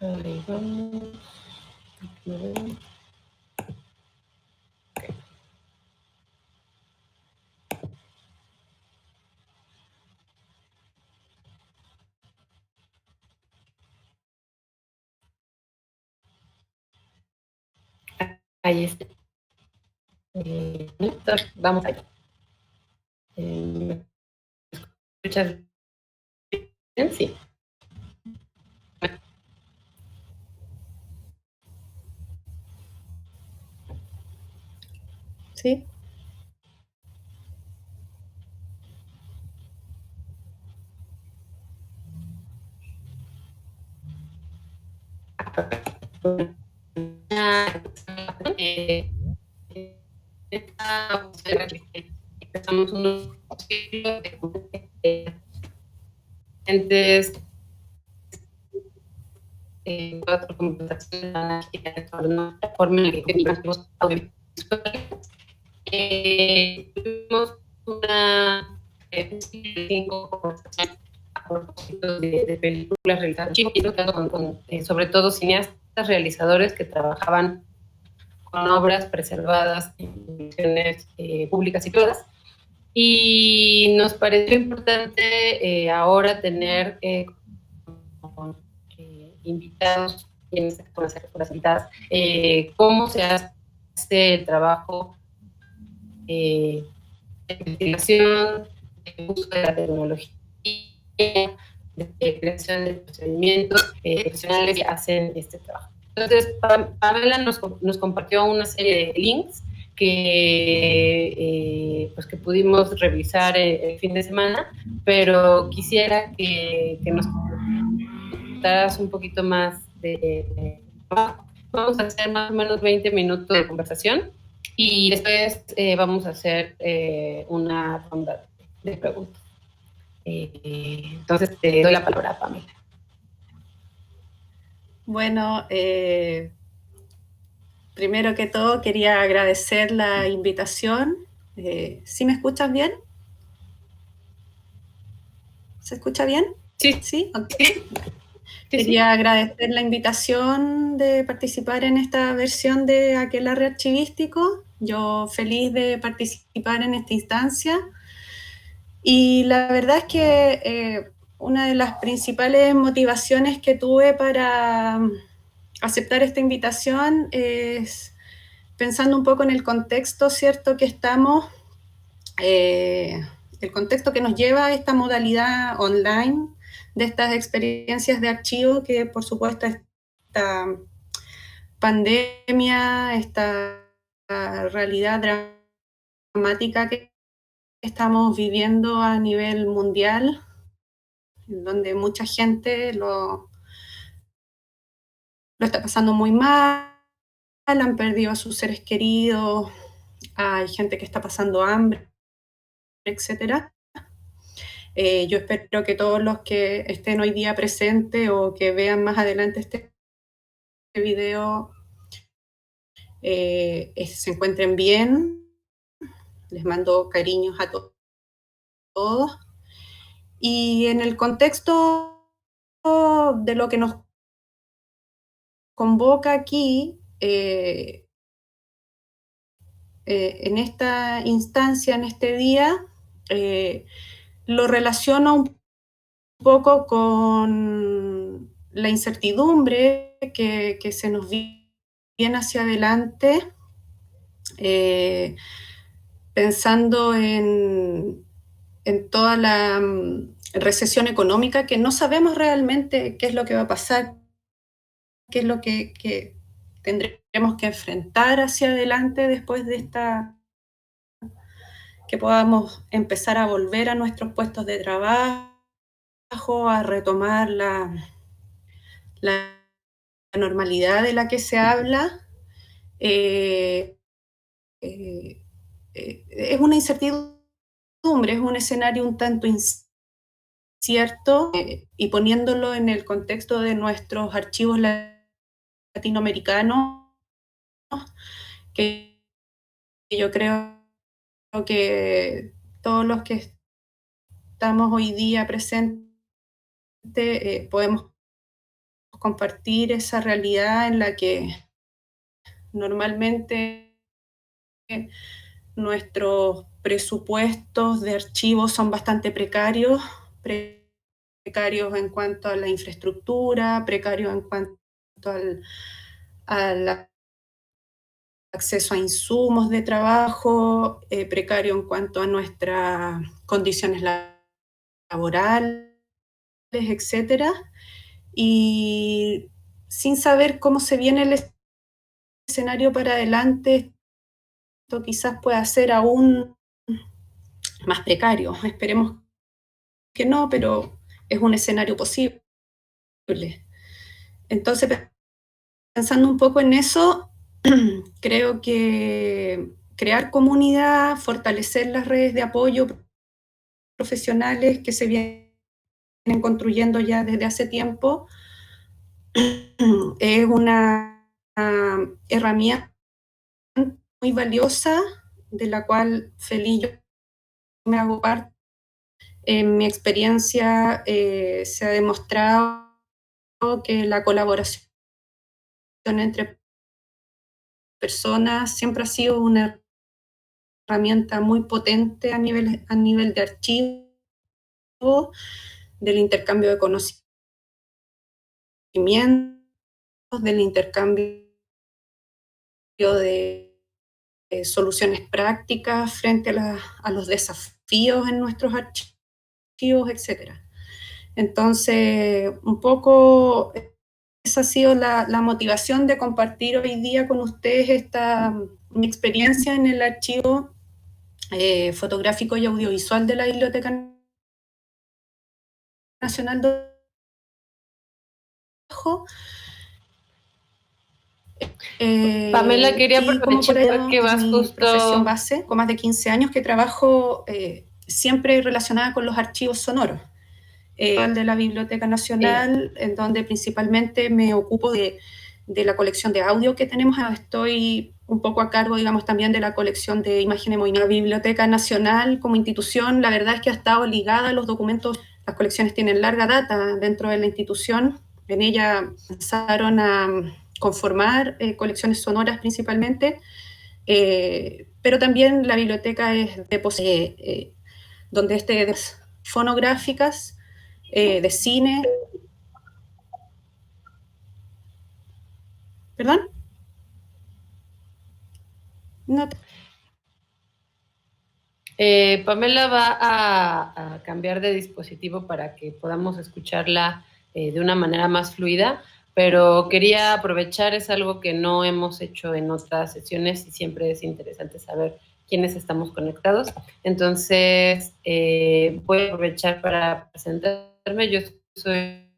Ahí vamos. Ahí está. Vamos allá. ¿Me escuchas bien? Sí. ¿Sí? Empezamos unos ciclos de entes, cuatro computaciones, la forma en la que vivimos audiovisuales. Tuvimos una 5 conversaciones a propósito de películas realizadas sobre todo cineastas, realizadores que trabajaban con obras preservadas en colecciones públicas y privadas. Y nos pareció importante ahora tener invitados, con las invitadas, cómo se hace el trabajo de investigación, de uso de la tecnología, de creación de procedimientos profesionales que hacen este trabajo. Entonces, Pamela nos compartió una serie de links pues que pudimos revisar el fin de semana, pero quisiera que nos contaras un poquito más vamos a hacer más o menos 20 minutos de conversación y después vamos a hacer una ronda de preguntas. Entonces te doy la palabra, Pamela. Bueno, primero que todo quería agradecer la invitación. ¿Sí me escuchas bien? ¿Se escucha bien? Sí. ¿Sí? Okay. Sí. Quería agradecer la invitación de participar en esta versión de Aquelarre Archivístico. Yo feliz de participar en esta instancia. Y la verdad es que una de las principales motivaciones que tuve para aceptar esta invitación es pensando un poco en el contexto, ¿cierto?, que estamos, el contexto que nos lleva a esta modalidad online de estas experiencias de archivo que, por supuesto, esta pandemia, esta realidad dramática que estamos viviendo a nivel mundial, donde mucha gente lo está pasando muy mal, han perdido a sus seres queridos, hay gente que está pasando hambre, etcétera. Yo espero que todos los que estén hoy día presentes o que vean más adelante este video se encuentren bien. Les mando cariños a todos. Y en el contexto de lo que nos convoca aquí, en esta instancia, en este día, lo relaciono un poco con la incertidumbre que se nos viene hacia adelante, pensando en toda la recesión económica, que no sabemos realmente qué es lo que va a pasar, qué es lo que tendremos que enfrentar hacia adelante después de esta, que podamos empezar a volver a nuestros puestos de trabajo, a retomar la normalidad de la que se habla. Es una incertidumbre, es un escenario un tanto incierto, y poniéndolo en el contexto de nuestros archivos latinoamericanos, que yo creo que todos los que estamos hoy día presentes podemos compartir esa realidad en la que normalmente nuestros presupuestos de archivos son bastante precarios en cuanto a la infraestructura, precarios en cuanto al acceso a insumos de trabajo, precario en cuanto a nuestras condiciones laborales, etcétera. Y sin saber cómo se viene el escenario para adelante, esto quizás pueda ser aún más precario. Esperemos que no, pero es un escenario posible. Entonces, pensando un poco en eso, creo que crear comunidad, fortalecer las redes de apoyo profesionales que se vienen construyendo ya desde hace tiempo, es una herramienta muy valiosa de la cual feliz yo me hago parte. En mi experiencia se ha demostrado que la colaboración entre personas siempre ha sido una herramienta muy potente a nivel de archivo, del intercambio de conocimientos, del intercambio de soluciones prácticas frente a los desafíos en nuestros archivos, etcétera. Entonces, un poco esa ha sido la motivación de compartir hoy día con ustedes mi experiencia en el archivo fotográfico y audiovisual de la Biblioteca Nacional de Ojo. Pamela, quería y como por aprovechar ello que es vas mi justo... profesión base, con más de 15 años que trabajo siempre relacionada con los archivos sonoros. De la Biblioteca Nacional, en donde principalmente me ocupo de la colección de audio que tenemos. Estoy un poco a cargo, digamos, también de la colección de imágenes de movimiento. La Biblioteca Nacional como institución, la verdad es que ha estado ligada a los documentos. Las colecciones tienen larga data dentro de la institución. En ella empezaron a conformar colecciones sonoras principalmente, pero también la biblioteca es de donde fonográficas, de cine. ¿Perdón? No. Pamela va a cambiar de dispositivo para que podamos escucharla de una manera más fluida, pero quería aprovechar, es algo que no hemos hecho en otras sesiones y siempre es interesante saber quiénes estamos conectados. Entonces, voy a aprovechar para presentarme. Yo soy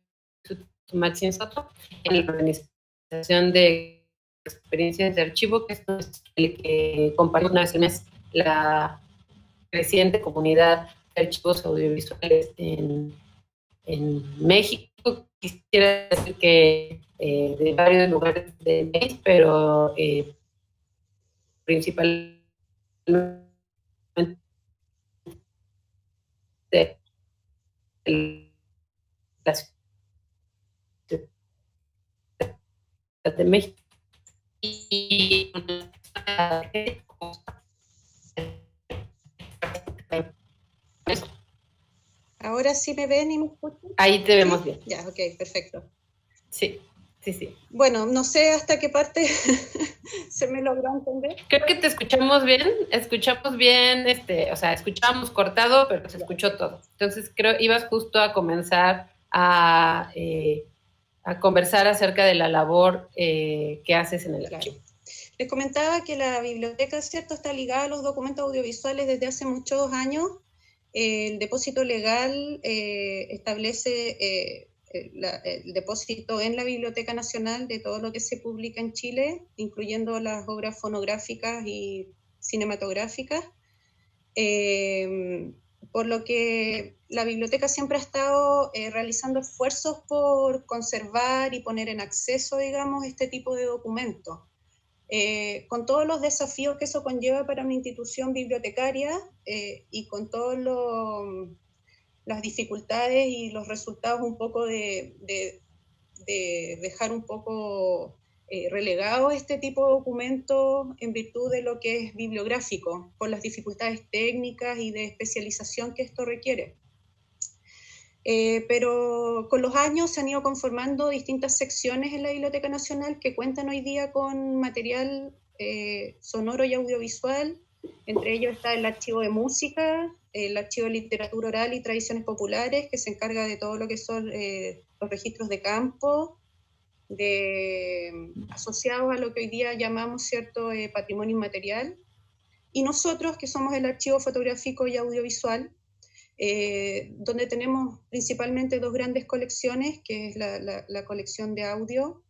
Maxine Soto, en la organización de experiencias de archivo, que es el que compartimos una vez al mes la creciente comunidad de archivos audiovisuales en México. Quisiera decir que de varios lugares del país, pero principalmente de la Ciudad de México. Y ¿Ahora sí me ven y me escuchan? Ahí te vemos ¿Sí? bien. Ya, ok, perfecto. Sí, sí, sí. Bueno, no sé hasta qué parte se me logró entender. Creo que te escuchamos bien, o sea, escuchábamos cortado, pero se escuchó todo. Entonces, creo ibas justo a comenzar a conversar acerca de la labor que haces en el archivo. Les comentaba que la biblioteca, ¿cierto?, está ligada a los documentos audiovisuales desde hace muchos años. El depósito legal establece el depósito en la Biblioteca Nacional de todo lo que se publica en Chile, incluyendo las obras fonográficas y cinematográficas. Por lo que la biblioteca siempre ha estado realizando esfuerzos por conservar y poner en acceso, digamos, este tipo de documentos. Con todos los desafíos que eso conlleva para una institución bibliotecaria y con todas las dificultades y los resultados un poco de de dejar un poco relegado este tipo de documentos en virtud de lo que es bibliográfico, por las dificultades técnicas y de especialización que esto requiere. Pero con los años se han ido conformando distintas secciones en la Biblioteca Nacional que cuentan hoy día con material sonoro y audiovisual. Entre ellos está el archivo de música, el archivo de literatura oral y tradiciones populares, que se encarga de todo lo que son los registros de campo, asociados a lo que hoy día llamamos, ¿cierto?, patrimonio inmaterial. Y nosotros, que somos el archivo fotográfico y audiovisual, donde tenemos principalmente dos grandes colecciones, que es la colección de audio,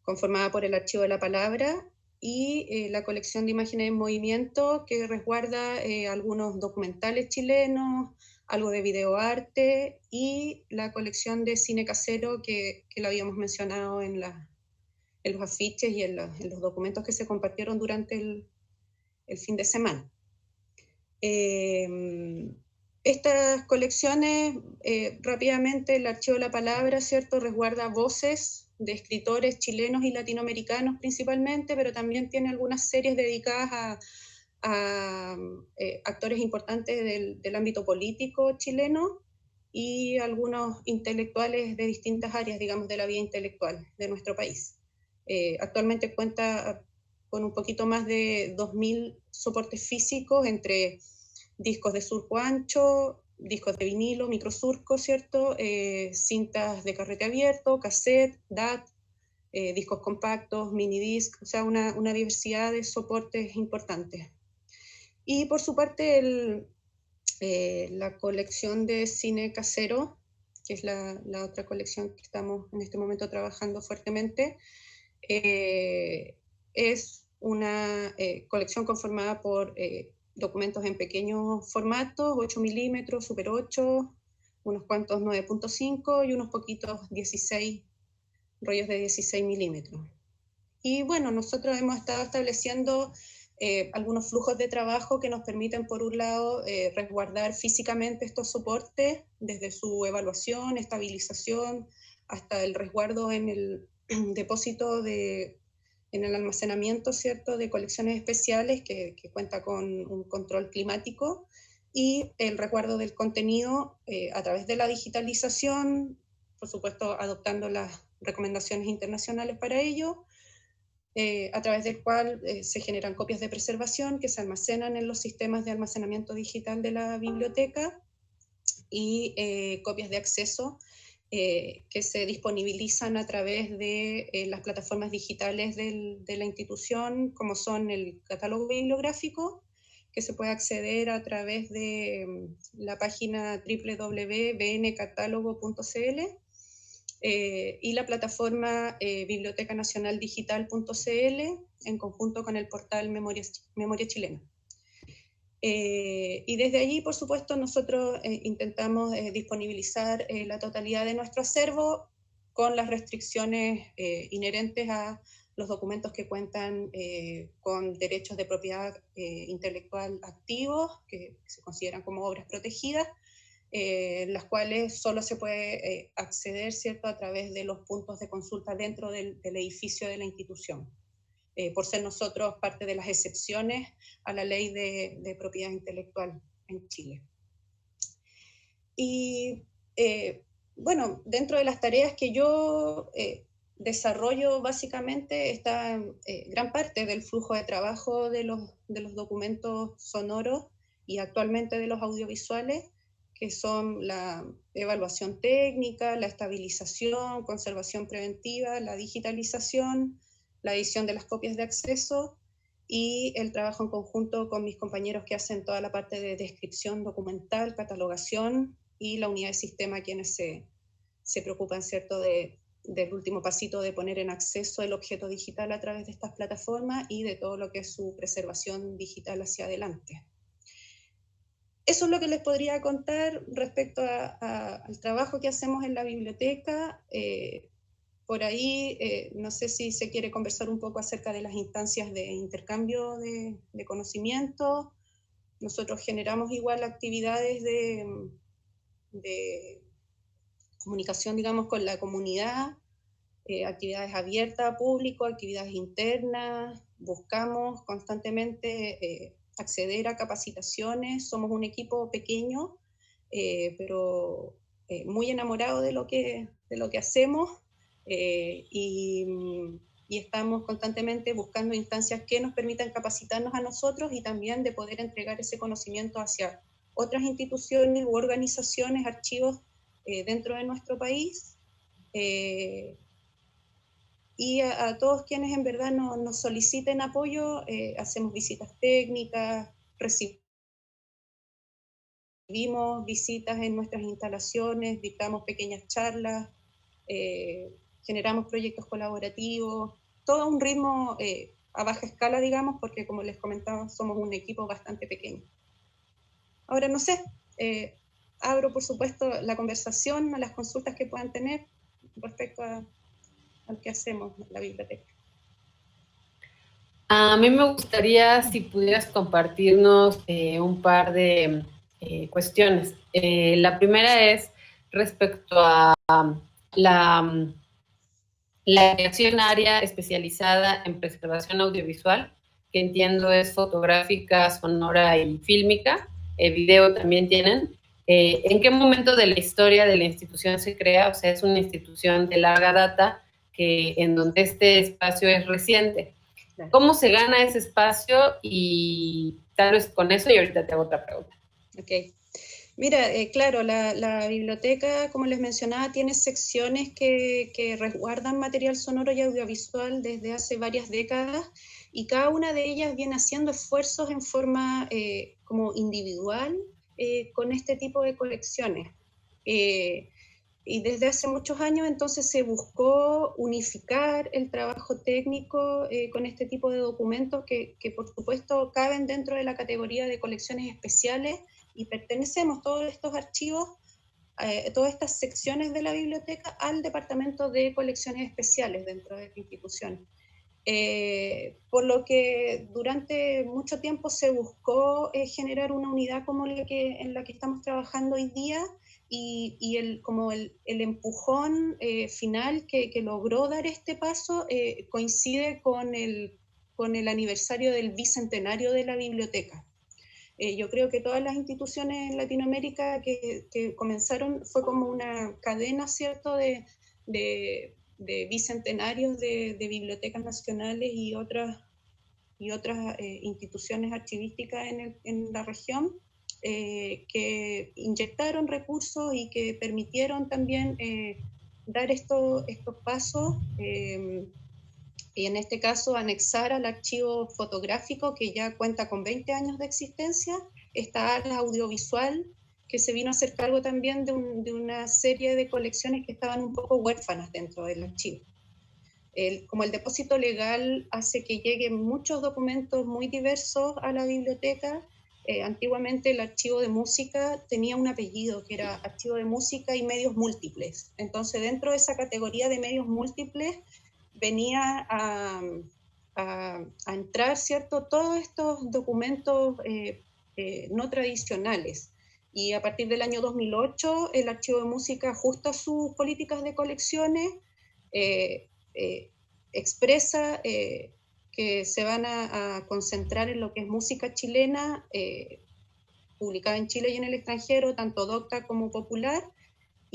conformada por el archivo de la palabra, y la colección de imágenes en movimiento, que resguarda algunos documentales chilenos, algo de videoarte, y la colección de cine casero, que lo habíamos mencionado en los afiches y en los documentos que se compartieron durante el fin de semana. Estas colecciones, rápidamente el archivo de la palabra, ¿cierto?, resguarda voces de escritores chilenos y latinoamericanos principalmente, pero también tiene algunas series dedicadas a actores importantes del ámbito político chileno y algunos intelectuales de distintas áreas, digamos, de la vida intelectual de nuestro país. Actualmente cuenta con un poquito más de 2.000 soportes físicos entre discos de surco ancho, discos de vinilo, microsurco, ¿cierto? Cintas de carrete abierto, cassette, DAT, discos compactos, minidisc, o sea, una diversidad de soportes importantes. Y por su parte, la colección de cine casero, que es la otra colección que estamos en este momento trabajando fuertemente, es una colección conformada por documentos en pequeños formatos, 8 milímetros, Super 8, unos cuantos 9.5 y unos poquitos 16, rollos de 16 milímetros. Y bueno, nosotros hemos estado estableciendo algunos flujos de trabajo que nos permiten, por un lado, resguardar físicamente estos soportes, desde su evaluación, estabilización, hasta el resguardo en el depósito en el almacenamiento, ¿cierto?, de colecciones especiales que cuenta con un control climático, y el resguardo del contenido a través de la digitalización, por supuesto adoptando las recomendaciones internacionales para ello, a través del cual se generan copias de preservación que se almacenan en los sistemas de almacenamiento digital de la biblioteca, y copias de acceso que se disponibilizan a través de las plataformas digitales de la institución, como son el catálogo bibliográfico, que se puede acceder a través de la página www.bncatálogo.cl, y la plataforma bibliotecanacionaldigital.cl, en conjunto con el portal Memoria Chilena. Y desde allí, por supuesto, nosotros intentamos disponibilizar la totalidad de nuestro acervo, con las restricciones inherentes a los documentos que cuentan con derechos de propiedad intelectual activos, que se consideran como obras protegidas, las cuales solo se puede acceder, ¿cierto?, a través de los puntos de consulta dentro del edificio de la institución, por ser nosotros parte de las excepciones a la ley de propiedad intelectual en Chile. Y bueno, dentro de las tareas que yo desarrollo, básicamente está gran parte del flujo de trabajo de los documentos sonoros y actualmente de los audiovisuales, que son la evaluación técnica, la estabilización, conservación preventiva, la digitalización, la edición de las copias de acceso y el trabajo en conjunto con mis compañeros que hacen toda la parte de descripción documental, catalogación, y la unidad de sistema, quienes se preocupan, ¿cierto?, del último pasito de poner en acceso el objeto digital a través de estas plataformas y de todo lo que es su preservación digital hacia adelante. Eso es lo que les podría contar respecto al trabajo que hacemos en la biblioteca. Por ahí, no sé si se quiere conversar un poco acerca de las instancias de intercambio de conocimiento. Nosotros generamos igual actividades de comunicación, digamos, con la comunidad, actividades abiertas a público, actividades internas, buscamos constantemente acceder a capacitaciones, somos un equipo pequeño, pero muy enamorado de lo que hacemos, y estamos constantemente buscando instancias que nos permitan capacitarnos a nosotros y también de poder entregar ese conocimiento hacia otras instituciones u organizaciones, archivos dentro de nuestro país, y a todos quienes en verdad nos soliciten apoyo. Hacemos visitas técnicas, recibimos visitas en nuestras instalaciones, dictamos pequeñas charlas, generamos proyectos colaborativos, todo a un ritmo a baja escala, digamos, porque como les comentaba, somos un equipo bastante pequeño. Ahora, no sé, abro por supuesto la conversación a las consultas que puedan tener respecto al que hacemos en la biblioteca. A mí me gustaría si pudieras compartirnos un par de cuestiones. La primera es respecto a la creación área especializada en preservación audiovisual, que entiendo es fotográfica, sonora y fílmica, video también tienen. ¿En qué momento de la historia de la institución se crea? O sea, es una institución de larga data en donde este espacio es reciente. Claro. ¿Cómo se gana ese espacio? Y tal vez con eso, y ahorita te hago otra pregunta. Ok. Mira, claro, la biblioteca, como les mencionaba, tiene secciones que resguardan material sonoro y audiovisual desde hace varias décadas, y cada una de ellas viene haciendo esfuerzos en forma como individual con este tipo de colecciones. Y desde hace muchos años entonces se buscó unificar el trabajo técnico con este tipo de documentos que por supuesto caben dentro de la categoría de colecciones especiales, y pertenecemos todos estos archivos, todas estas secciones de la biblioteca al Departamento de Colecciones Especiales dentro de la institución. Por lo que durante mucho tiempo se buscó generar una unidad como en la que estamos trabajando hoy día, y el empujón final que logró dar este paso coincide con el aniversario del bicentenario de la biblioteca. Yo creo que todas las instituciones en Latinoamérica que comenzaron fue como una cadena, ¿cierto?, de bicentenarios de bibliotecas nacionales y otras instituciones archivísticas en la región, que inyectaron recursos y que permitieron también dar estos pasos, y en este caso anexar al archivo fotográfico, que ya cuenta con 20 años de existencia, esta ala audiovisual que se vino a hacer cargo también de una serie de colecciones que estaban un poco huérfanas dentro del archivo. Como el depósito legal hace que lleguen muchos documentos muy diversos a la biblioteca, antiguamente el archivo de música tenía un apellido que era archivo de música y medios múltiples. Entonces, dentro de esa categoría de medios múltiples venía a entrar, ¿cierto?, todos estos documentos no tradicionales. Y a partir del año 2008, el archivo de música ajusta sus políticas de colecciones, expresa que se van a concentrar en lo que es música chilena, publicada en Chile y en el extranjero, tanto docta como popular,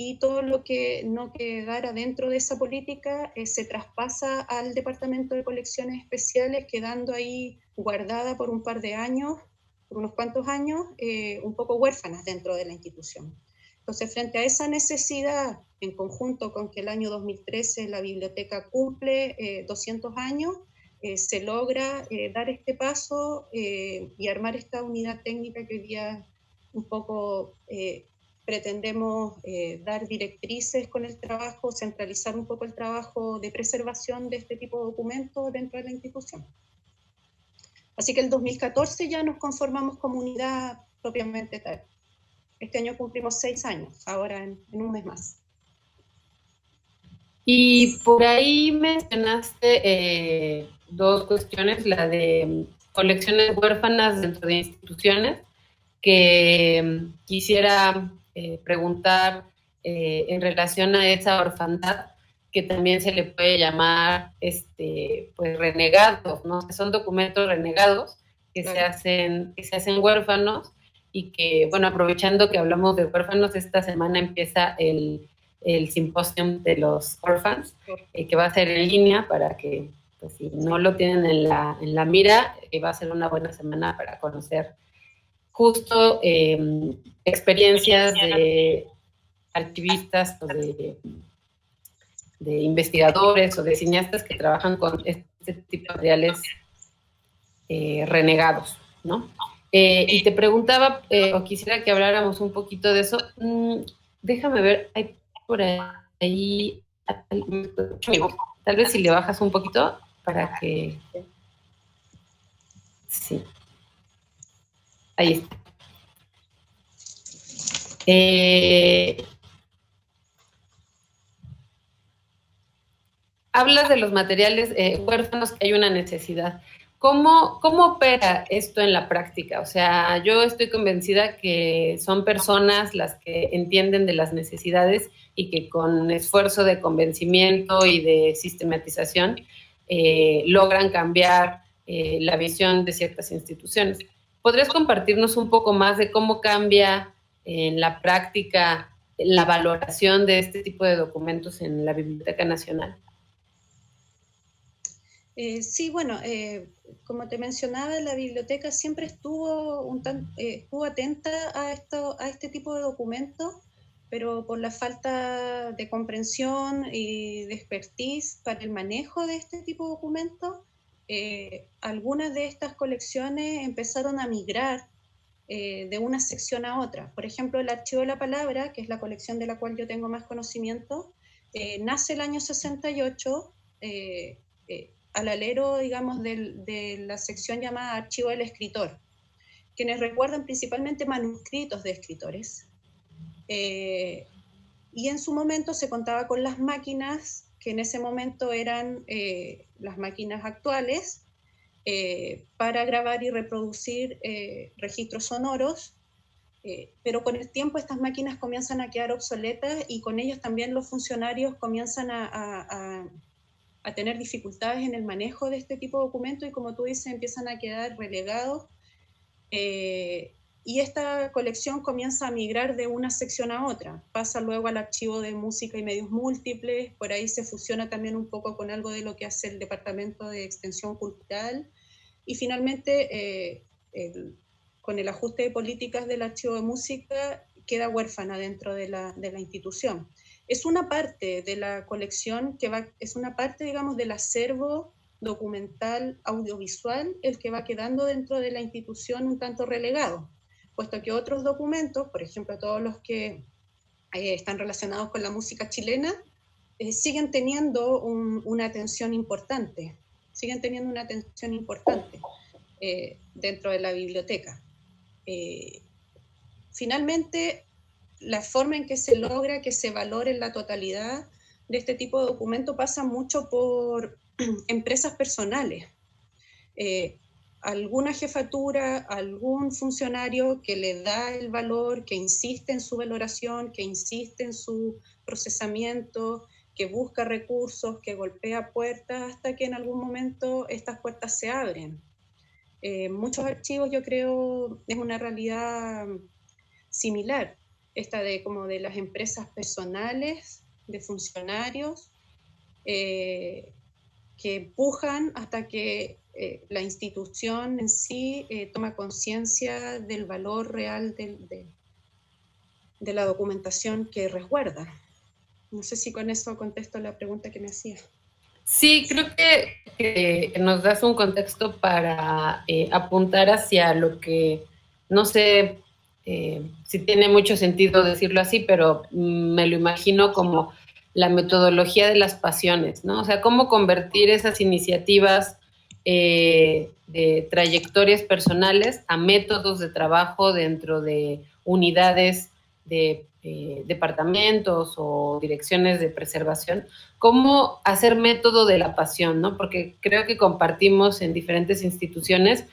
y todo lo que no quedara dentro de esa política se traspasa al Departamento de Colecciones Especiales, quedando ahí guardada por un par de años, por unos cuantos años, un poco huérfanas dentro de la institución. Entonces, frente a esa necesidad, en conjunto con que el año 2013 la biblioteca cumple 200 años, se logra dar este paso y armar esta unidad técnica que hoy día un poco pretendemos dar directrices con el trabajo, centralizar un poco el trabajo de preservación de este tipo de documentos dentro de la institución. Así que el 2014 ya nos conformamos como unidad propiamente tal. Este año cumplimos 6 años, ahora en un mes más. Y por ahí mencionaste dos cuestiones, la de colecciones huérfanas dentro de instituciones, que quisiera preguntar en relación a esa orfandad, que también se le puede llamar pues renegados, ¿no? Son documentos renegados que, claro, que se hacen huérfanos, y que, bueno, aprovechando que hablamos de huérfanos, esta semana empieza el simposio de los orphans, que va a ser en línea para que, pues, si no lo tienen en la mira, va a ser una buena semana para conocer justo experiencias de archivistas o de investigadores o de cineastas que trabajan con este tipo de materiales renegados, ¿no? Y te preguntaba, o quisiera que habláramos un poquito de eso. Déjame ver, hay por ahí, tal vez si le bajas un poquito para que... Sí. Ahí está. Hablas de los materiales huérfanos, que hay una necesidad. ¿Cómo opera esto en la práctica? O sea, yo estoy convencida que son personas las que entienden de las necesidades y que con esfuerzo de convencimiento y de sistematización logran cambiar la visión de ciertas instituciones. ¿Podrías compartirnos un poco más de cómo cambia en la práctica la valoración de este tipo de documentos en la Biblioteca Nacional? Sí, bueno, como te mencionaba, la biblioteca siempre estuvo, estuvo atenta a este tipo de documentos, pero por la falta de comprensión y de expertise para el manejo de este tipo de documentos, algunas de estas colecciones empezaron a migrar de una sección a otra. Por ejemplo, el Archivo de la Palabra, que es la colección de la cual yo tengo más conocimiento, nace el año 68, al alero, digamos, de la sección llamada Archivo del Escritor, quienes recuerdan principalmente manuscritos de escritores. Y en su momento se contaba con las máquinas, que en ese momento eran las máquinas actuales, para grabar y reproducir registros sonoros, pero con el tiempo estas máquinas comienzan a quedar obsoletas y con ellas también los funcionarios comienzan a tener dificultades en el manejo de este tipo de documentos y, como tú dices, empiezan a quedar relegados. Y esta colección comienza a migrar de una sección a otra, pasa luego al archivo de música y medios múltiples, por ahí se fusiona también un poco con algo de lo que hace el Departamento de Extensión Cultural, y finalmente con el ajuste de políticas del archivo de música queda huérfana dentro de la institución. Es una parte de la colección es una parte, digamos, del acervo documental audiovisual el que va quedando dentro de la institución un tanto relegado, puesto que otros documentos, por ejemplo, todos los que están relacionados con la música chilena, siguen teniendo una atención importante, dentro de la biblioteca. Finalmente, la forma en que se logra que se valore la totalidad de este tipo de documento pasa mucho por empresas personales. Alguna jefatura, algún funcionario que le da el valor, que insiste en su valoración, que insiste en su procesamiento, que busca recursos, que golpea puertas hasta que en algún momento estas puertas se abren. Muchos archivos, yo creo, es una realidad similar, esta como de las empresas personales, de funcionarios, que empujan hasta que la institución en sí toma conciencia del valor real de la documentación que resguarda. No sé si con eso contesto la pregunta que me hacía. Sí, creo que nos das un contexto para apuntar hacia lo que, no sé si tiene mucho sentido decirlo así, pero me lo imagino como la metodología de las pasiones, ¿no? O sea, cómo convertir esas iniciativas de trayectorias personales a métodos de trabajo dentro de unidades de departamentos o direcciones de preservación, cómo hacer método de la pasión, ¿no? Porque creo que compartimos en diferentes instituciones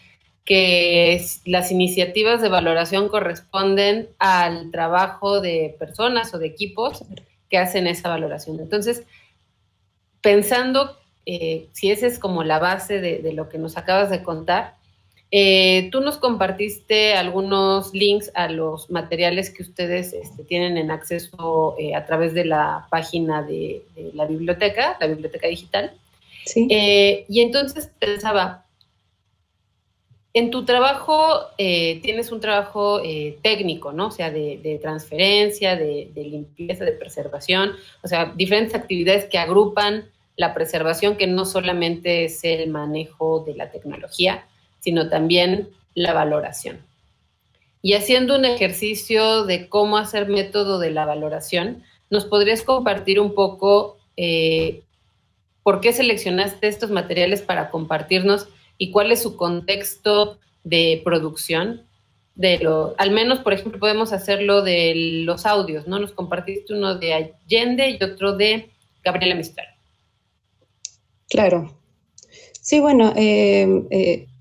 que las iniciativas de valoración corresponden al trabajo de personas o de equipos que hacen esa valoración. Entonces, pensando si esa es como la base de lo que nos acabas de contar, tú nos compartiste algunos links a los materiales que ustedes tienen en acceso a través de la página de la biblioteca digital. Sí. Y entonces pensaba, en tu trabajo tienes un trabajo técnico, ¿no? O sea, de transferencia, de limpieza, de preservación, o sea, diferentes actividades que agrupan la preservación, que no solamente es el manejo de la tecnología, sino también la valoración. Y haciendo un ejercicio de cómo hacer método de la valoración, ¿nos podrías compartir un poco por qué seleccionaste estos materiales para compartirnos y cuál es su contexto de producción? Al menos, por ejemplo, podemos hacerlo de los audios, ¿no? Nos compartiste uno de Allende y otro de Gabriela Mistral. Claro. Sí, bueno,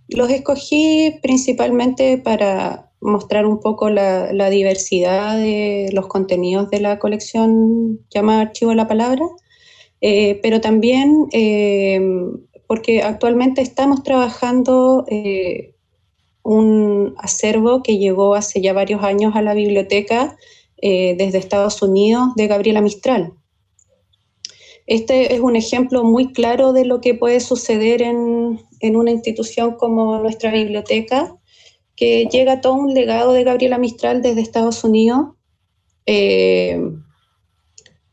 los escogí principalmente para mostrar un poco la diversidad de los contenidos de la colección llamada Archivo de la Palabra, pero también porque actualmente estamos trabajando un acervo que llegó hace ya varios años a la biblioteca desde Estados Unidos de Gabriela Mistral. Este es un ejemplo muy claro de lo que puede suceder en una institución como nuestra biblioteca, que llega todo un legado de Gabriela Mistral desde Estados Unidos,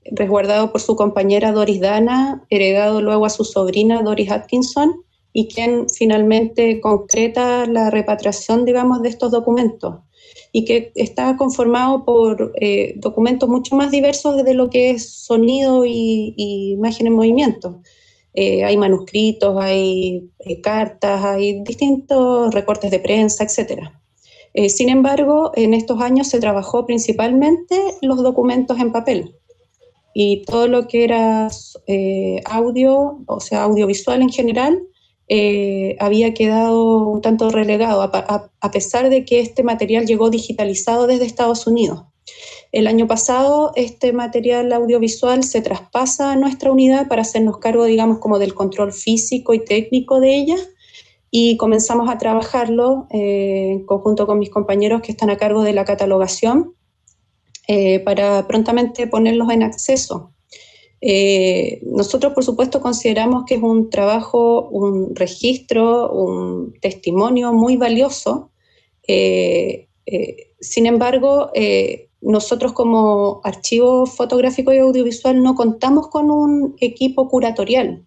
resguardado por su compañera Doris Dana, heredado luego a su sobrina Doris Atkinson, y quien finalmente concreta la repatriación, digamos, de estos documentos, y que está conformado por documentos mucho más diversos de lo que es sonido y imagen en movimiento. Hay manuscritos, hay cartas, hay distintos recortes de prensa, etc. Sin embargo, en estos años se trabajó principalmente los documentos en papel, y todo lo que era audio, o sea, audiovisual en general, había quedado un tanto relegado, a pesar de que este material llegó digitalizado desde Estados Unidos. El año pasado este material audiovisual se traspasa a nuestra unidad para hacernos cargo, digamos, como del control físico y técnico de ella, y comenzamos a trabajarlo en conjunto con mis compañeros que están a cargo de la catalogación, para prontamente ponerlos en acceso. Nosotros, por supuesto, consideramos que es un trabajo, un registro, un testimonio muy valioso. Sin embargo, nosotros como archivo fotográfico y audiovisual no contamos con un equipo curatorial.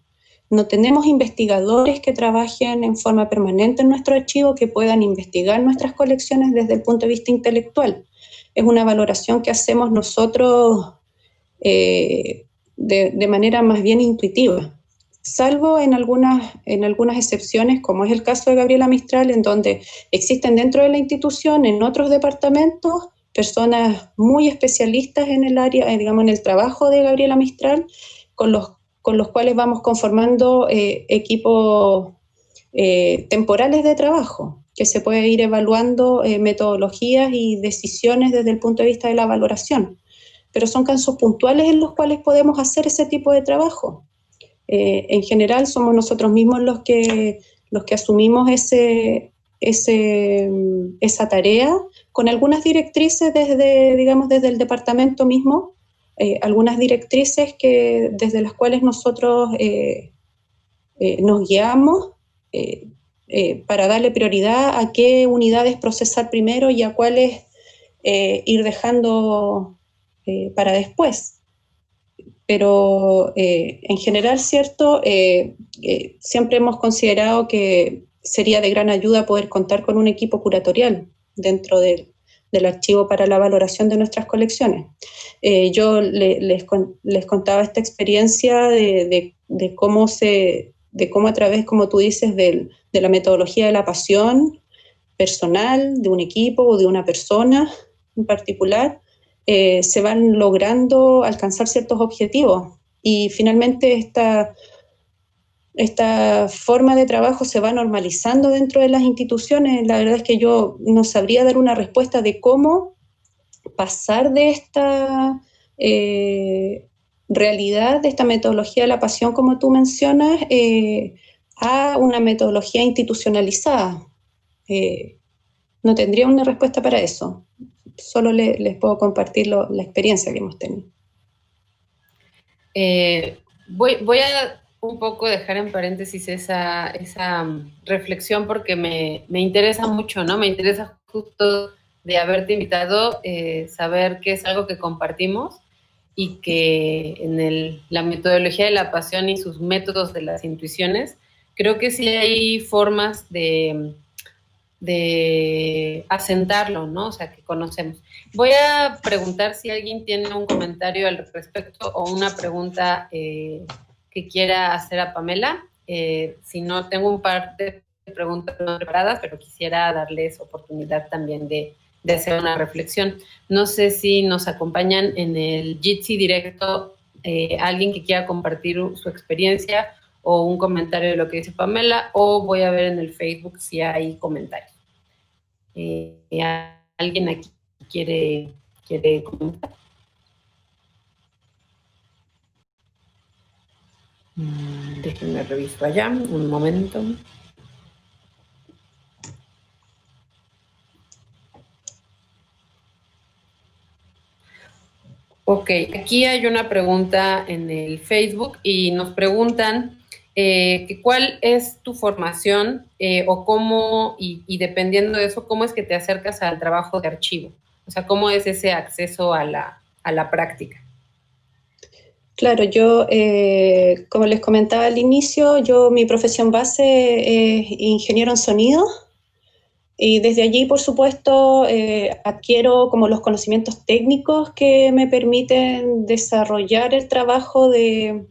No tenemos investigadores que trabajen en forma permanente en nuestro archivo, que puedan investigar nuestras colecciones desde el punto de vista intelectual. Es una valoración que hacemos nosotros de manera más bien intuitiva, salvo en algunas excepciones, como es el caso de Gabriela Mistral, en donde existen dentro de la institución, en otros departamentos, personas muy especialistas en el área, digamos, en el trabajo de Gabriela Mistral, con los cuales vamos conformando equipos temporales de trabajo, que se puede ir evaluando metodologías y decisiones desde el punto de vista de la valoración. Pero son casos puntuales en los cuales podemos hacer ese tipo de trabajo. En general somos nosotros mismos los que asumimos esa tarea, con algunas directrices desde el departamento mismo, algunas directrices desde las cuales nosotros nos guiamos para darle prioridad a qué unidades procesar primero y a cuáles ir dejando para después. Pero en general, ¿cierto? Siempre hemos considerado que sería de gran ayuda poder contar con un equipo curatorial dentro del archivo para la valoración de nuestras colecciones. Yo les contaba esta experiencia de cómo a través, como tú dices, de la metodología de la pasión personal de un equipo o de una persona en particular, se van logrando alcanzar ciertos objetivos, y finalmente esta forma de trabajo se va normalizando dentro de las instituciones. La verdad es que yo no sabría dar una respuesta de cómo pasar de esta realidad, de esta metodología de la pasión, como tú mencionas, a una metodología institucionalizada. No tendría una respuesta para eso. Solo les puedo compartir la experiencia que hemos tenido. Voy a un poco dejar en paréntesis esa reflexión porque me interesa mucho, ¿no? Me interesa justo de haberte invitado, saber que es algo que compartimos y que en la metodología de la pasión y sus métodos de las intuiciones, creo que sí hay formas de asentarlo, ¿no? O sea, que conocemos. Voy a preguntar si alguien tiene un comentario al respecto o una pregunta que quiera hacer a Pamela. Si no, tengo un par de preguntas no preparadas, pero quisiera darles oportunidad también de hacer una reflexión. No sé si nos acompañan en el Jitsi directo alguien que quiera compartir su experiencia o un comentario de lo que dice Pamela, o voy a ver en el Facebook si hay comentarios. ¿Alguien aquí quiere comentar? Déjenme revisar allá, un momento. Ok, aquí hay una pregunta en el Facebook y nos preguntan cuál es tu formación o cómo, y dependiendo de eso, cómo es que te acercas al trabajo de archivo. O sea, cómo es ese acceso a la práctica. Claro, yo, como les comentaba al inicio, mi profesión base es ingeniero en sonido. Y desde allí, por supuesto, adquiero como los conocimientos técnicos que me permiten desarrollar el trabajo de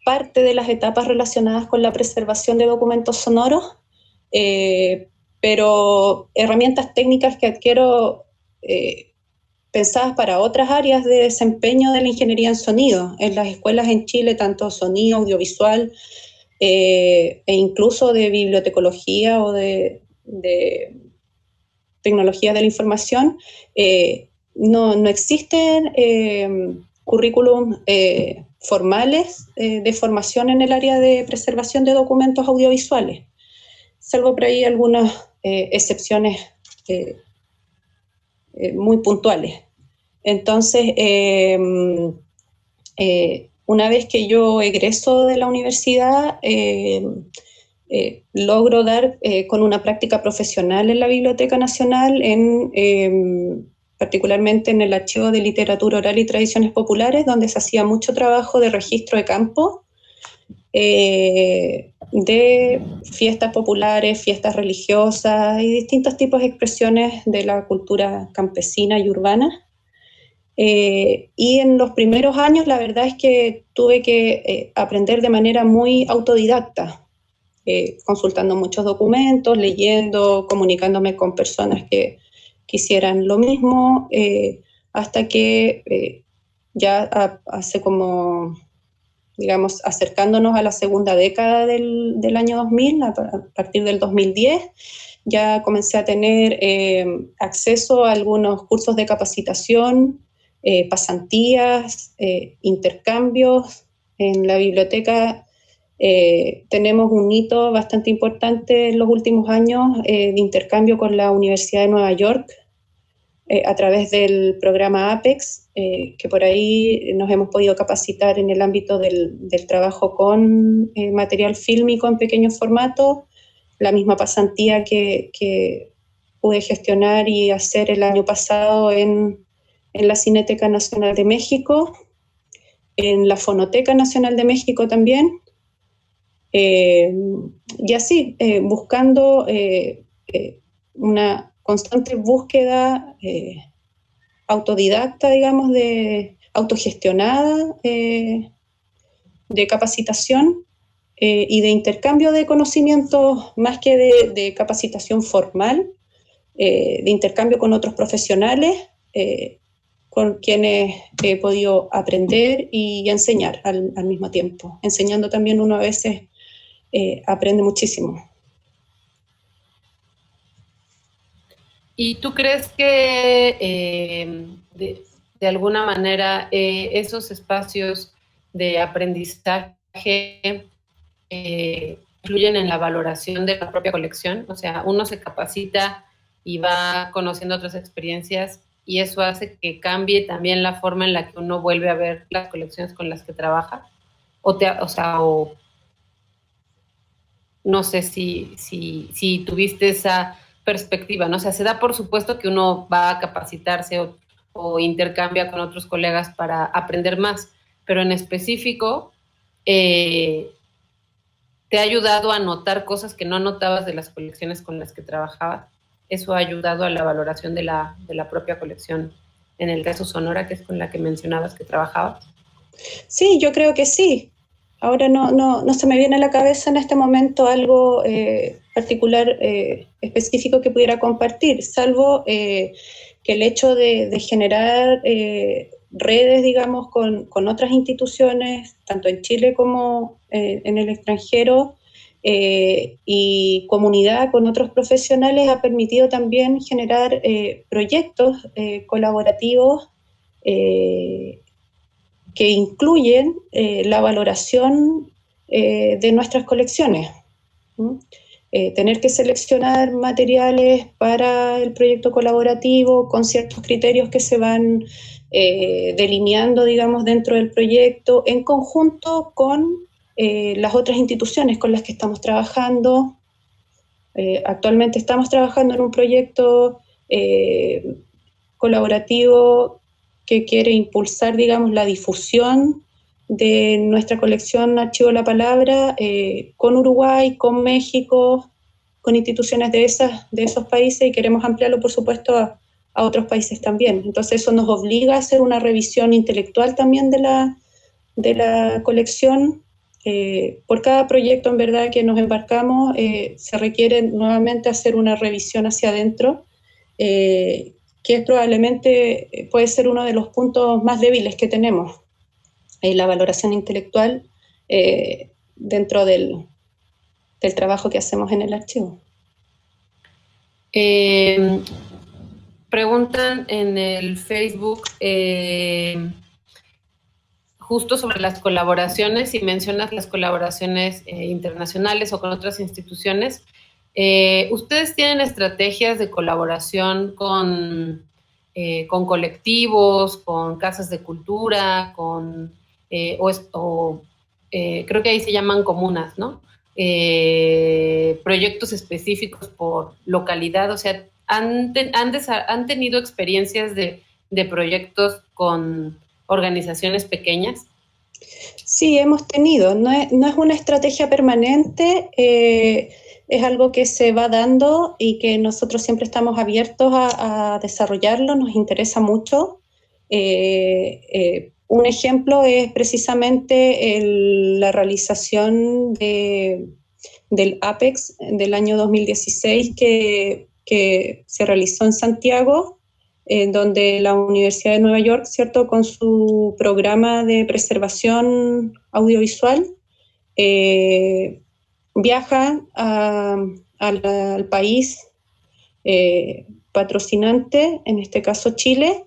parte de las etapas relacionadas con la preservación de documentos sonoros, pero herramientas técnicas que adquiero pensadas para otras áreas de desempeño de la ingeniería en sonido. En las escuelas en Chile, tanto sonido, audiovisual, e incluso de bibliotecología o de tecnología de la información, no existen currículum formales de formación en el área de preservación de documentos audiovisuales, salvo por ahí algunas excepciones muy puntuales. Entonces, una vez que yo egreso de la universidad, logro dar con una práctica profesional en la Biblioteca Nacional, particularmente en el Archivo de Literatura Oral y Tradiciones Populares, donde se hacía mucho trabajo de registro de campo, de fiestas populares, fiestas religiosas y distintos tipos de expresiones de la cultura campesina y urbana. Y en los primeros años la verdad es que tuve que aprender de manera muy autodidacta, consultando muchos documentos, leyendo, comunicándome con personas que quisieran lo mismo, hasta que ya hace como, digamos, acercándonos a la segunda década del año 2000, a partir del 2010, ya comencé a tener acceso a algunos cursos de capacitación, pasantías, intercambios. En la biblioteca tenemos un hito bastante importante en los últimos años de intercambio con la Universidad de Nueva York a través del programa APEX, que por ahí nos hemos podido capacitar en el ámbito del trabajo con material fílmico en pequeño formato, la misma pasantía que pude gestionar y hacer el año pasado en la Cineteca Nacional de México, en la Fonoteca Nacional de México también, y así, buscando una constante búsqueda autodidacta, digamos, autogestionada, de capacitación y de intercambio de conocimientos, más que de capacitación formal, de intercambio con otros profesionales, con quienes he podido aprender y enseñar al mismo tiempo. Enseñando también uno a veces aprende muchísimo. ¿Y tú crees que de alguna manera esos espacios de aprendizaje influyen en la valoración de la propia colección? O sea, uno se capacita y va conociendo otras experiencias y eso hace que cambie también la forma en la que uno vuelve a ver las colecciones con las que trabaja. O no sé si tuviste esa perspectiva, ¿no? O sea, se da por supuesto que uno va a capacitarse o intercambia con otros colegas para aprender más, pero en específico, ¿te ha ayudado a notar cosas que no notabas de las colecciones con las que trabajabas? Eso ha ayudado a la valoración de la propia colección, en el caso Sonora, que es con la que mencionabas que trabajabas. Sí, yo creo que sí. Ahora no se me viene a la cabeza en este momento algo particular específico que pudiera compartir, salvo que el hecho de generar redes, digamos, con otras instituciones, tanto en Chile como en el extranjero, y comunidad con otros profesionales ha permitido también generar proyectos colaborativos que incluyen la valoración de nuestras colecciones. Tener que seleccionar materiales para el proyecto colaborativo con ciertos criterios que se van delineando, digamos, dentro del proyecto, en conjunto con las otras instituciones con las que estamos trabajando. Actualmente estamos trabajando en un proyecto colaborativo que quiere impulsar, digamos, la difusión de nuestra colección Archivo La Palabra con Uruguay, con México, con instituciones de esos países, y queremos ampliarlo, por supuesto, a otros países también. Entonces eso nos obliga a hacer una revisión intelectual también de la colección. Por cada proyecto, en verdad, que nos embarcamos, se requiere nuevamente hacer una revisión hacia adentro, que es probablemente puede ser uno de los puntos más débiles que tenemos, la valoración intelectual dentro del trabajo que hacemos en el archivo. Preguntan en el Facebook justo sobre las colaboraciones, y mencionas las colaboraciones internacionales o con otras instituciones. ¿Ustedes tienen estrategias de colaboración con colectivos, con casas de cultura, creo que ahí se llaman comunas, ¿no? Proyectos específicos por localidad? O sea, ¿han tenido experiencias de proyectos con organizaciones pequeñas? Sí, hemos tenido. No es una estrategia permanente, es algo que se va dando y que nosotros siempre estamos abiertos a desarrollarlo, nos interesa mucho. Un ejemplo es precisamente la realización del APEX del año 2016 que se realizó en Santiago, en donde la Universidad de Nueva York, ¿cierto?, con su programa de preservación audiovisual, viaja al país patrocinante, en este caso Chile,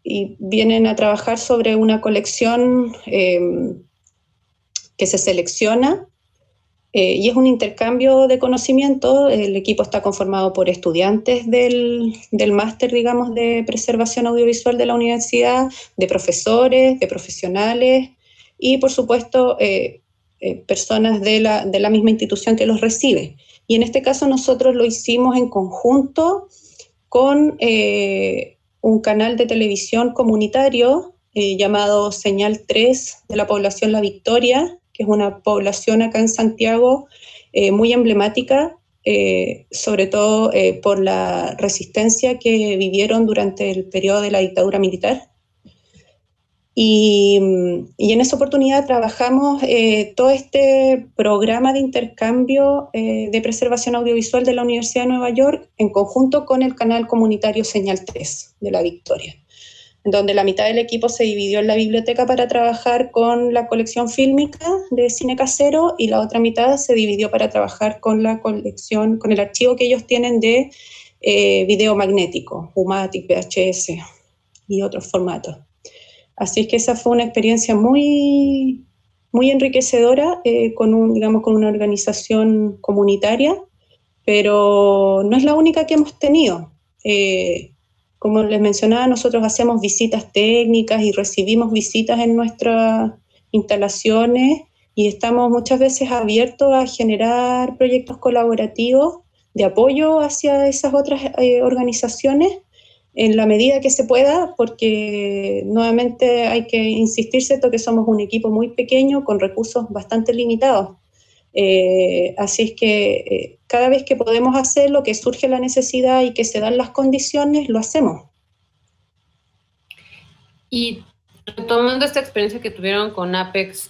y vienen a trabajar sobre una colección que se selecciona. Y es un intercambio de conocimiento. El equipo está conformado por estudiantes del máster, digamos, de preservación audiovisual de la universidad, de profesores, de profesionales y, por supuesto, personas de la misma institución que los recibe. Y en este caso nosotros lo hicimos en conjunto con un canal de televisión comunitario llamado Señal 3 de la población La Victoria, que es una población acá en Santiago muy emblemática, sobre todo por la resistencia que vivieron durante el periodo de la dictadura militar. Y en esa oportunidad trabajamos todo este programa de intercambio de preservación audiovisual de la Universidad de Nueva York en conjunto con el canal comunitario Señal 3 de La Victoria, donde la mitad del equipo se dividió en la biblioteca para trabajar con la colección fílmica de cine casero y la otra mitad se dividió para trabajar con la colección, con el archivo que ellos tienen de video magnético, U-matic, VHS y otros formatos. Así es que esa fue una experiencia muy, muy enriquecedora con una organización comunitaria, pero no es la única que hemos tenido. Como les mencionaba, nosotros hacemos visitas técnicas y recibimos visitas en nuestras instalaciones y estamos muchas veces abiertos a generar proyectos colaborativos de apoyo hacia esas otras organizaciones en la medida que se pueda, porque nuevamente hay que insistir, ¿cierto?, que somos un equipo muy pequeño con recursos bastante limitados. Así es que cada vez que podemos hacerlo, que surge la necesidad y que se dan las condiciones, lo hacemos. Y retomando esta experiencia que tuvieron con Apex,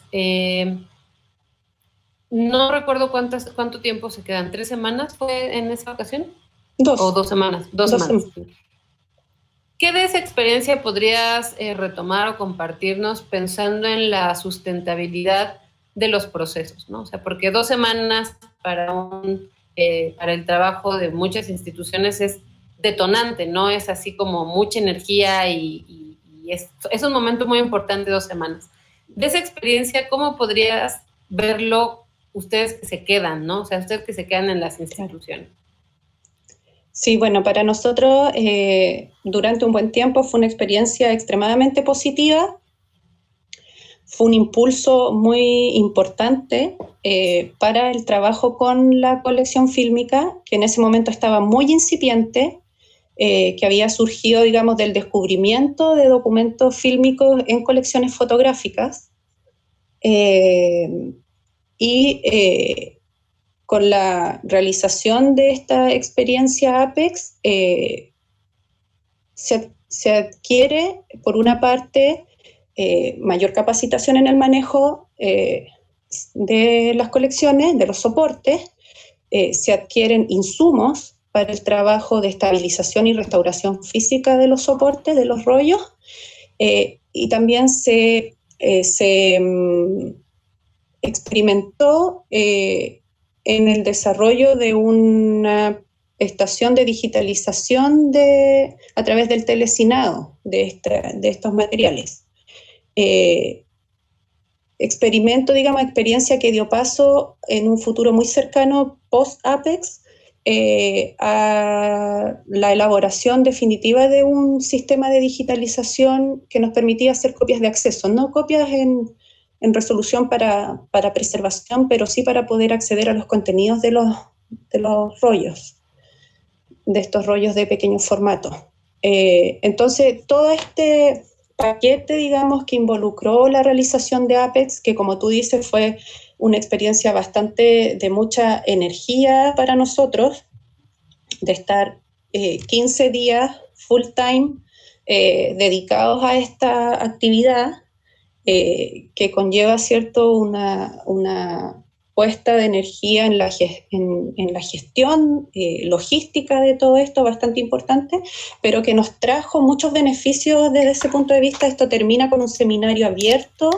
no recuerdo cuánto tiempo se quedan. ¿3 semanas fue en esa ocasión? 2. ¿O 2 semanas? 2 semanas. ¿Qué de esa experiencia podrías retomar o compartirnos pensando en la sustentabilidad de los procesos, ¿no? O sea, porque 2 semanas para el trabajo de muchas instituciones es detonante, ¿no? Es así como mucha energía y es un momento muy importante, 2 semanas. De esa experiencia, ¿cómo podrías verlo ustedes que se quedan, ¿no? O sea, ustedes que se quedan en las instituciones. Sí, bueno, para nosotros durante un buen tiempo fue una experiencia extremadamente positiva, fue un impulso muy importante para el trabajo con la colección fílmica, que en ese momento estaba muy incipiente, que había surgido, digamos, del descubrimiento de documentos fílmicos en colecciones fotográficas, con la realización de esta experiencia Apex, se adquiere, por una parte, mayor capacitación en el manejo de las colecciones, de los soportes, se adquieren insumos para el trabajo de estabilización y restauración física de los soportes, de los rollos, y también se experimentó en el desarrollo de una estación de digitalización a través del telecinado de estos materiales. Experiencia que dio paso en un futuro muy cercano, post-Apex, a la elaboración definitiva de un sistema de digitalización que nos permitía hacer copias de acceso, no copias en resolución para preservación, pero sí para poder acceder a los contenidos de los rollos, de estos rollos de pequeño formato. Entonces, todo este paquete, digamos, que involucró la realización de Apex, que como tú dices fue una experiencia bastante de mucha energía para nosotros, de estar 15 días full time dedicados a esta actividad, que conlleva, ¿cierto?, una puesta de energía en la gestión logística de todo esto bastante importante, pero que nos trajo muchos beneficios desde ese punto de vista. Esto termina con un seminario abierto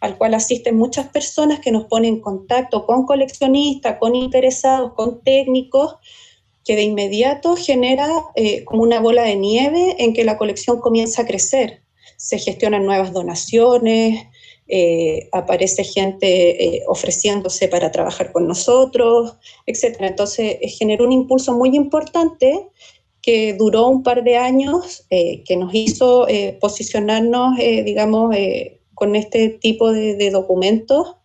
al cual asisten muchas personas que nos ponen en contacto con coleccionistas, con interesados, con técnicos, que de inmediato genera como una bola de nieve en que la colección comienza a crecer. Se gestionan nuevas donaciones, aparece gente ofreciéndose para trabajar con nosotros, etc. Entonces generó un impulso muy importante que duró un par de años, que nos hizo posicionarnos, digamos, con este tipo de documentos,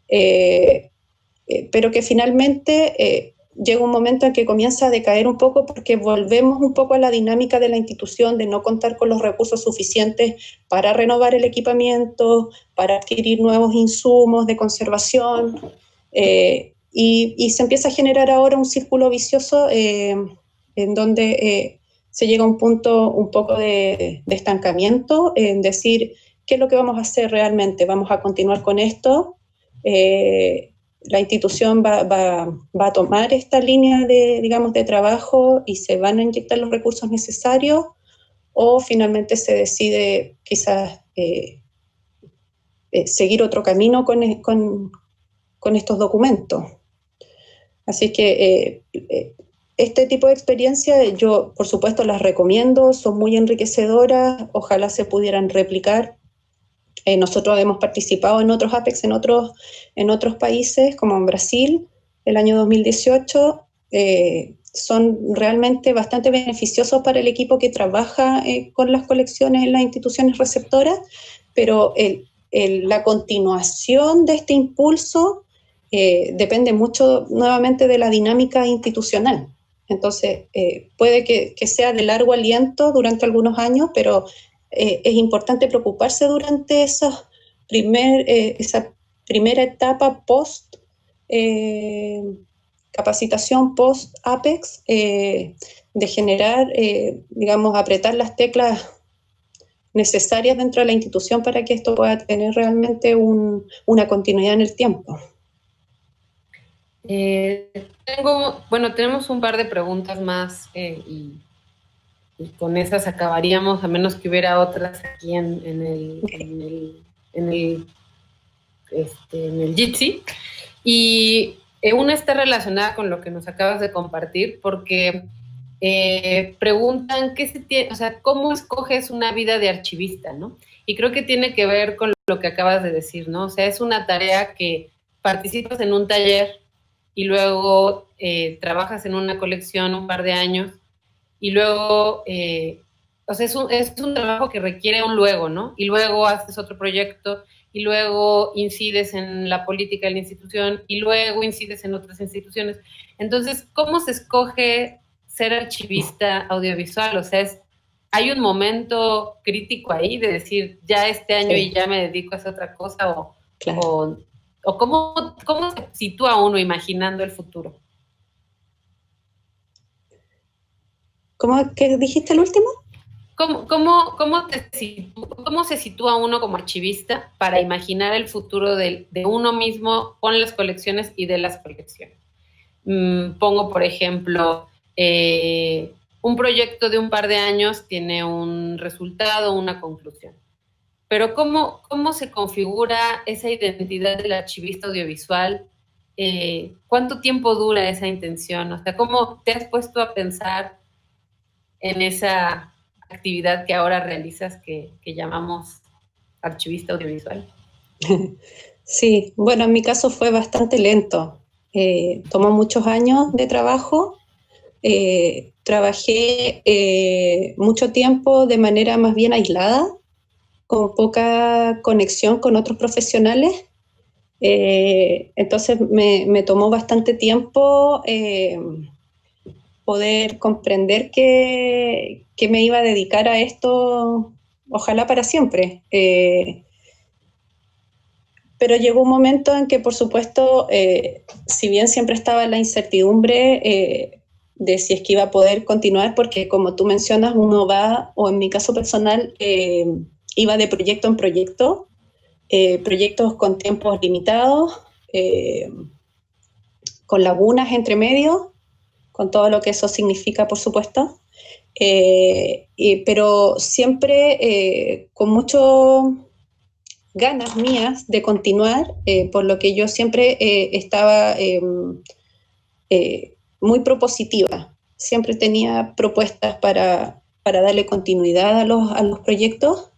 pero que finalmente llega un momento en que comienza a decaer un poco porque volvemos un poco a la dinámica de la institución de no contar con los recursos suficientes para renovar el equipamiento, para adquirir nuevos insumos de conservación, y se empieza a generar ahora un círculo vicioso en donde se llega a un punto un poco de estancamiento, en decir ¿qué es lo que vamos a hacer realmente? ¿Vamos a continuar con esto? La institución va a tomar esta línea de trabajo y se van a inyectar los recursos necesarios, o finalmente se decide quizás seguir otro camino con estos documentos. Así que este tipo de experiencias yo, por supuesto, las recomiendo, son muy enriquecedoras, ojalá se pudieran replicar. Nosotros hemos participado en otros APEX en otros países, como en Brasil, el año 2018. Son realmente bastante beneficiosos para el equipo que trabaja con las colecciones en las instituciones receptoras, pero la continuación de este impulso depende mucho nuevamente de la dinámica institucional. Entonces, puede que sea de largo aliento durante algunos años, pero es importante preocuparse durante esa primera etapa post capacitación, post APEX, de generar, apretar las teclas necesarias dentro de la institución para que esto pueda tener realmente una continuidad en el tiempo. Tenemos un par de preguntas más y con esas acabaríamos, a menos que hubiera otras aquí en el Jitsi. Y una está relacionada con lo que nos acabas de compartir, porque preguntan cómo escoges una vida de archivista, ¿no? Y creo que tiene que ver con lo que acabas de decir, ¿no? O sea, es una tarea que participas en un taller y luego trabajas en una colección un par de años y luego, es un trabajo que requiere un luego, ¿no? Y luego haces otro proyecto y luego incides en la política de la institución y luego incides en otras instituciones. Entonces, ¿cómo se escoge ser archivista audiovisual? O sea, ¿hay un momento crítico ahí de decir, ya este año y ya me dedico a hacer otra cosa? Claro. ¿O cómo se sitúa uno imaginando el futuro? ¿Qué dijiste el último? ¿Cómo se sitúa uno como archivista para imaginar el futuro de uno mismo con las colecciones y de las colecciones? Pongo, por ejemplo, un proyecto de un par de años tiene un resultado, una conclusión. Pero ¿cómo se configura esa identidad del archivista audiovisual? ¿Cuánto tiempo dura esa intención? O sea, ¿cómo te has puesto a pensar en esa actividad que ahora realizas que llamamos archivista audiovisual? Sí, bueno, en mi caso fue bastante lento. Tomó muchos años de trabajo. Trabajé mucho tiempo de manera más bien aislada, con poca conexión con otros profesionales. Entonces me tomó bastante tiempo poder comprender que me iba a dedicar a esto, ojalá para siempre. Pero llegó un momento en que, por supuesto, si bien siempre estaba la incertidumbre de si es que iba a poder continuar, porque como tú mencionas, uno va, o en mi caso personal, iba de proyecto en proyecto, proyectos con tiempos limitados, con lagunas entre medio, con todo lo que eso significa, por supuesto, pero siempre con mucho ganas mías de continuar, por lo que yo siempre estaba muy propositiva, siempre tenía propuestas para darle continuidad a los proyectos,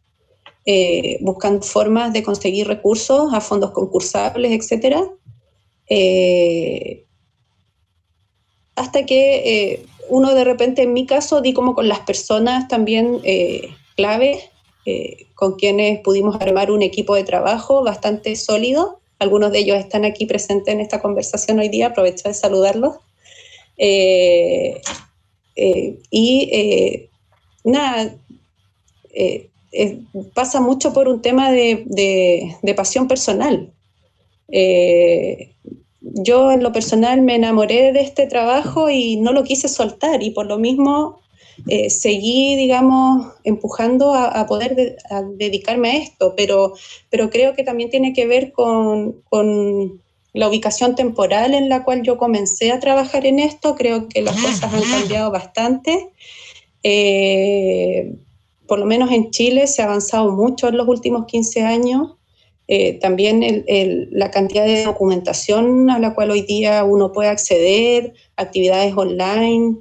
buscando formas de conseguir recursos a fondos concursables, etc. Hasta que uno de repente, en mi caso, di como con las personas también clave, con quienes pudimos armar un equipo de trabajo bastante sólido. Algunos de ellos están aquí presentes en esta conversación hoy día, aprovecho de saludarlos. Pasa mucho por un tema de pasión personal. Yo en lo personal me enamoré de este trabajo y no lo quise soltar, y por lo mismo seguí, digamos, empujando a poder a dedicarme a esto, pero creo que también tiene que ver con la ubicación temporal en la cual yo comencé a trabajar en esto. Creo que las cosas han cambiado bastante. Por lo menos en Chile se ha avanzado mucho en los últimos 15 años. También la cantidad de documentación a la cual hoy día uno puede acceder, actividades online,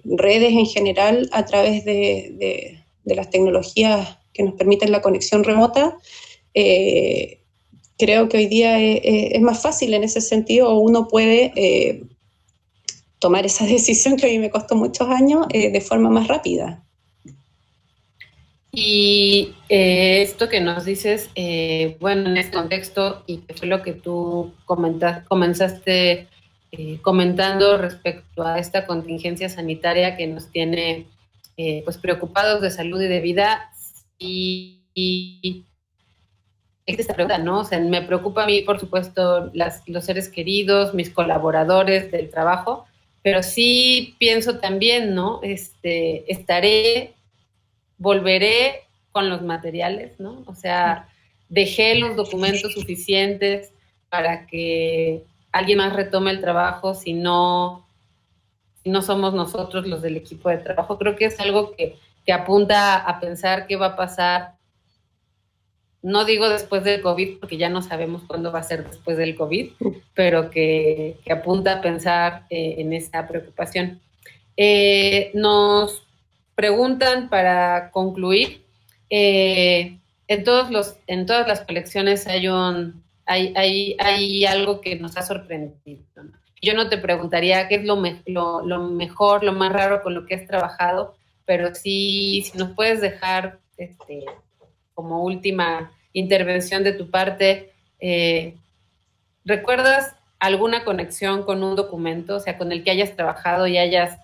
redes en general a través de las tecnologías que nos permiten la conexión remota. Creo que hoy día es más fácil en ese sentido, uno puede tomar esa decisión que a mí me costó muchos años de forma más rápida. Y esto que nos dices, bueno, en este contexto, y que fue lo que tú comenzaste comentando respecto a esta contingencia sanitaria que nos tiene pues preocupados de salud y de vida, y esta pregunta, ¿no? O sea, me preocupa a mí, por supuesto, los seres queridos, mis colaboradores del trabajo, pero sí pienso también, ¿no? Volveré con los materiales, ¿no? O sea, dejé los documentos suficientes para que alguien más retome el trabajo si no somos nosotros los del equipo de trabajo. Creo que es algo que apunta a pensar qué va a pasar. No digo después del COVID, porque ya no sabemos cuándo va a ser después del COVID, pero que apunta a pensar en esa preocupación. Nos preguntan para concluir, en todas las colecciones hay algo que nos ha sorprendido, ¿no? Yo no te preguntaría qué es lo mejor, lo más raro con lo que has trabajado, pero sí, si nos puedes dejar como última intervención de tu parte, ¿recuerdas alguna conexión con un documento, o sea, con el que hayas trabajado y hayas,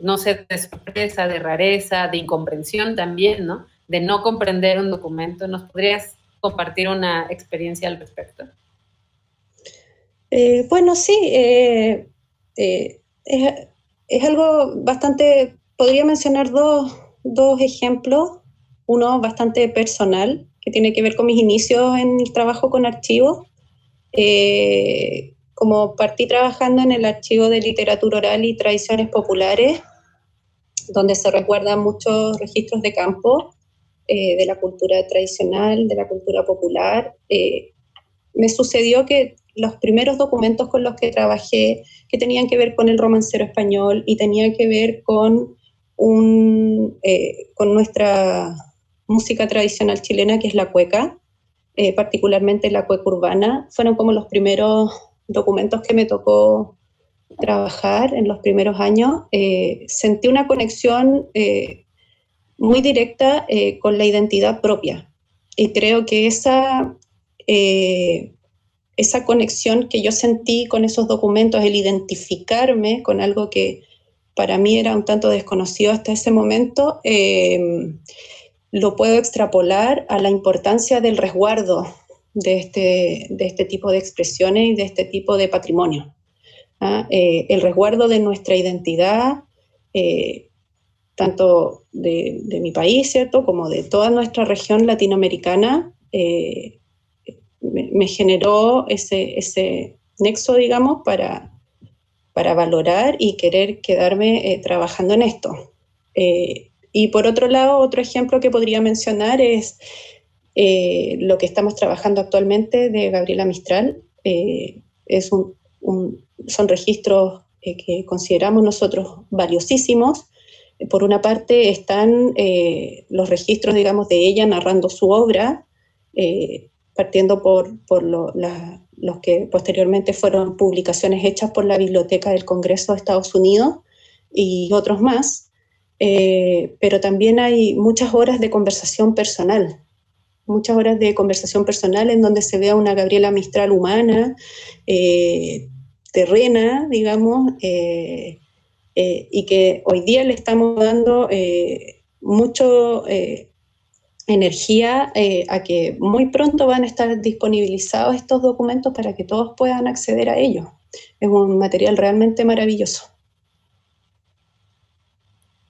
no sé, de sorpresa, de rareza, de incomprensión también, ¿no? De no comprender un documento? ¿Nos podrías compartir una experiencia al respecto? Bueno, sí, es algo bastante, podría mencionar dos ejemplos, uno bastante personal, que tiene que ver con mis inicios en el trabajo con archivos. Como partí trabajando en el archivo de literatura oral y tradiciones populares, donde se recuerdan muchos registros de campo, de la cultura tradicional, de la cultura popular, me sucedió que los primeros documentos con los que trabajé, que tenían que ver con el romancero español y tenían que ver con nuestra música tradicional chilena, que es la cueca, particularmente la cueca urbana, fueron como los primeros documentos que me tocó trabajar en los primeros años. Sentí una conexión muy directa con la identidad propia, y creo que esa conexión que yo sentí con esos documentos, el identificarme con algo que para mí era un tanto desconocido hasta ese momento, lo puedo extrapolar a la importancia del resguardo de este tipo de expresiones y de este tipo de patrimonio. El resguardo de nuestra identidad, tanto de mi país, ¿cierto?, como de toda nuestra región latinoamericana, me generó ese nexo, digamos, para valorar y querer quedarme trabajando en esto. Y por otro lado, otro ejemplo que podría mencionar es lo que estamos trabajando actualmente de Gabriela Mistral. Son registros que consideramos nosotros valiosísimos. Por una parte están los registros, digamos, de ella narrando su obra, partiendo por los que posteriormente fueron publicaciones hechas por la Biblioteca del Congreso de Estados Unidos y otros más, pero también hay muchas horas de conversación personal, en donde se ve a una Gabriela Mistral humana, terrena, digamos, y que hoy día le estamos dando mucho energía a que muy pronto van a estar disponibilizados estos documentos para que todos puedan acceder a ellos. Es un material realmente maravilloso.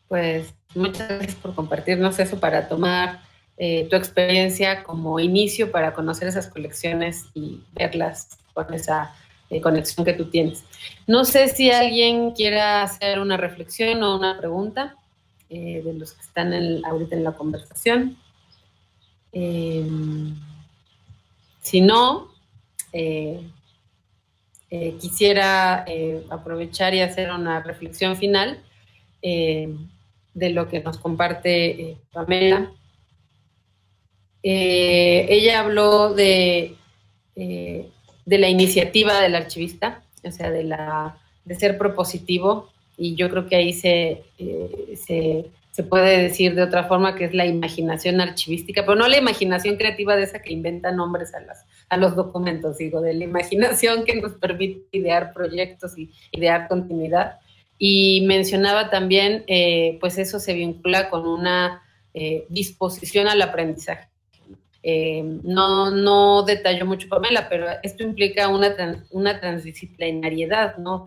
Pues muchas gracias por compartirnos eso para tomar tu experiencia como inicio para conocer esas colecciones y verlas con esa conexión que tú tienes. No sé si alguien quiera hacer una reflexión o una pregunta de los que están ahorita en la conversación. Si no, quisiera aprovechar y hacer una reflexión final de lo que nos comparte Pamela. Ella habló de la iniciativa del archivista, o sea, de ser propositivo, y yo creo que ahí se puede decir de otra forma que es la imaginación archivística, pero no la imaginación creativa de esa que inventa nombres a los documentos, digo, de la imaginación que nos permite idear proyectos y idear continuidad. Y mencionaba también, pues eso se vincula con una disposición al aprendizaje. No detalló mucho Pamela, pero esto implica una transdisciplinariedad, ¿no?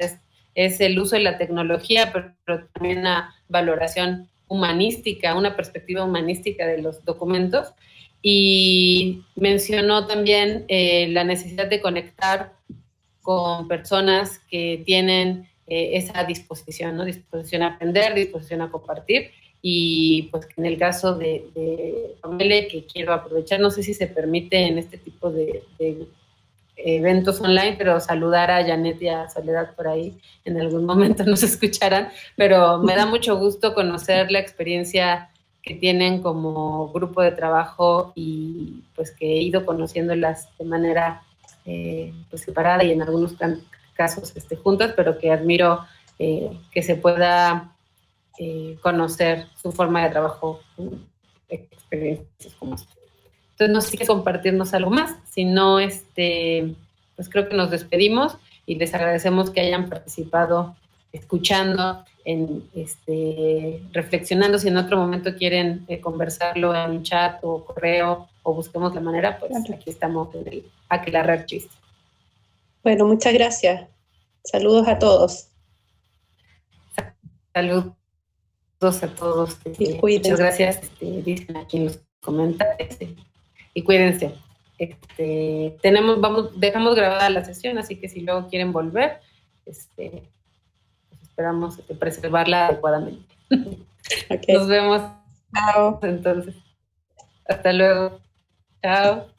Es el uso de la tecnología, pero también una valoración humanística, una perspectiva humanística de los documentos. Y mencionó también la necesidad de conectar con personas que tienen esa disposición, ¿no? Disposición a aprender, disposición a compartir. Y pues en el caso de Pamela, que quiero aprovechar, no sé si se permite en este tipo de eventos online, pero saludar a Janet y a Soledad por ahí, en algún momento nos escucharán, pero me da mucho gusto conocer la experiencia que tienen como grupo de trabajo y pues que he ido conociéndolas de manera pues separada y en algunos casos juntas, pero que admiro que se pueda conocer su forma de trabajo, experiencias como esta. Entonces, no sé si compartirnos algo más, si no, pues creo que nos despedimos y les agradecemos que hayan participado escuchando, reflexionando. Si en otro momento quieren conversarlo en un chat o correo o busquemos la manera, pues aquí estamos en el Aquelarre Archivista. Bueno, muchas gracias. Saludos a todos. Saludos a todos. Muchas gracias. Dicen aquí en los comentarios. Y cuídense. Dejamos grabada la sesión, así que si luego quieren volver, pues esperamos preservarla adecuadamente. Okay. Nos vemos. Chao. Entonces, hasta luego. Chao.